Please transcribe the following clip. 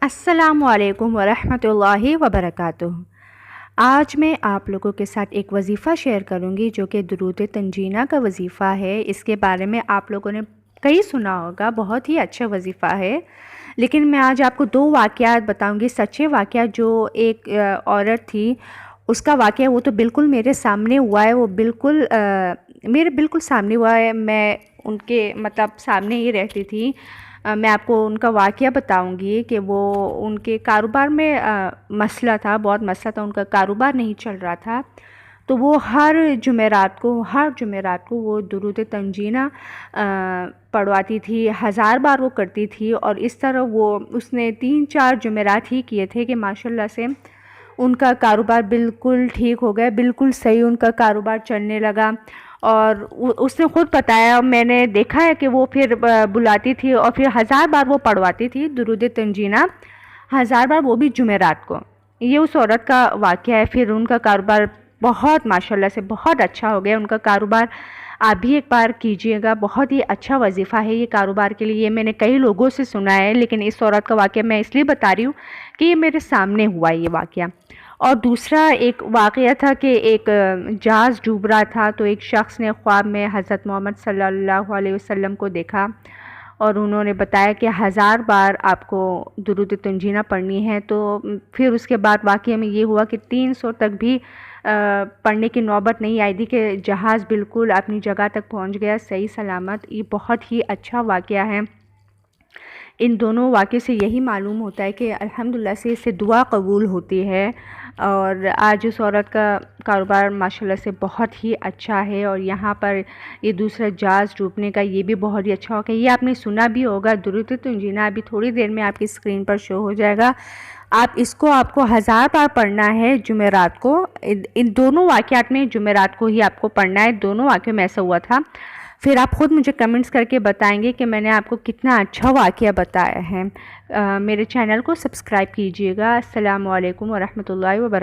السلام علیکم ورحمۃ اللہ وبرکاتہ۔ آج میں آپ لوگوں کے ساتھ ایک وظیفہ شیئر کروں گی جو کہ درود تنجینہ کا وظیفہ ہے۔ اس کے بارے میں آپ لوگوں نے کئی سنا ہوگا، بہت ہی اچھا وظیفہ ہے، لیکن میں آج آپ کو دو واقعات بتاؤں گی، سچے واقعات۔ جو ایک عورت تھی، اس کا واقعہ وہ تو بالکل میرے سامنے ہوا ہے، وہ بالکل میرے بالکل سامنے ہوا ہے، میں ان کے سامنے ہی رہتی تھی۔ میں آپ کو ان کا واقعہ بتاؤں گی کہ وہ ان کے کاروبار میں مسئلہ تھا، بہت مسئلہ تھا، ان کا کاروبار نہیں چل رہا تھا، تو وہ ہر جمعرات کو وہ درود تنجینہ پڑھواتی تھی، 1000 بار وہ کرتی تھی، اور اس طرح اس نے 3-4 جمعرات ہی کیے تھے کہ ماشاءاللہ سے ان کا کاروبار بالکل ٹھیک ہو گیا، بالکل صحیح ان کا کاروبار چلنے لگا۔ اور اس نے خود بتایا، میں نے دیکھا ہے کہ وہ پھر بلاتی تھی اور پھر 1000 بار وہ پڑھواتی تھی درود تنجینہ، 1000 بار، وہ بھی جمعرات کو۔ یہ اس عورت کا واقعہ ہے۔ پھر ان کا کاروبار بہت ماشاءاللہ سے بہت اچھا ہو گیا ان کا کاروبار۔ آپ بھی ایک بار کیجئے گا، بہت ہی اچھا وظیفہ ہے یہ کاروبار کے لیے۔ یہ میں نے کئی لوگوں سے سنا ہے، لیکن اس عورت کا واقعہ میں اس لیے بتا رہی ہوں کہ یہ میرے سامنے ہوا یہ واقعہ۔ اور دوسرا ایک واقعہ تھا کہ ایک جہاز ڈوب رہا تھا، تو ایک شخص نے خواب میں حضرت محمد صلی اللہ علیہ وسلم کو دیکھا، اور انہوں نے بتایا کہ 1000 بار آپ کو درود تنجینہ پڑھنی ہے۔ تو پھر اس کے بعد واقعہ میں یہ ہوا کہ 300 تک بھی پڑھنے کی نوبت نہیں آئی تھی کہ جہاز بالکل اپنی جگہ تک پہنچ گیا صحیح سلامت۔ یہ بہت ہی اچھا واقعہ ہے۔ ان دونوں واقعے سے یہی معلوم ہوتا ہے کہ الحمدللہ سے اس سے دعا قبول ہوتی ہے، اور آج اس عورت کا کاروبار ماشاءاللہ سے بہت ہی اچھا ہے۔ اور یہاں پر یہ دوسرا جہاز ڈوبنے کا یہ بھی بہت ہی اچھا ہوگا، یہ آپ نے سنا بھی ہوگا۔ درود تنجینہ ابھی تھوڑی دیر میں آپ کی اسکرین پر شو ہو جائے گا، آپ کو 1000 بار پڑھنا ہے جمعرات کو۔ ان دونوں واقعات میں جمعرات کو ہی آپ کو پڑھنا ہے، دونوں واقعوں میں ایسا ہوا تھا۔ پھر آپ خود مجھے کمنٹس کر کے بتائیں گے کہ میں نے آپ کو کتنا اچھا واقعہ بتایا ہے۔ میرے چینل کو سبسکرائب کیجئے گا۔ السلام علیکم ورحمۃ اللہ وبرکاتہ۔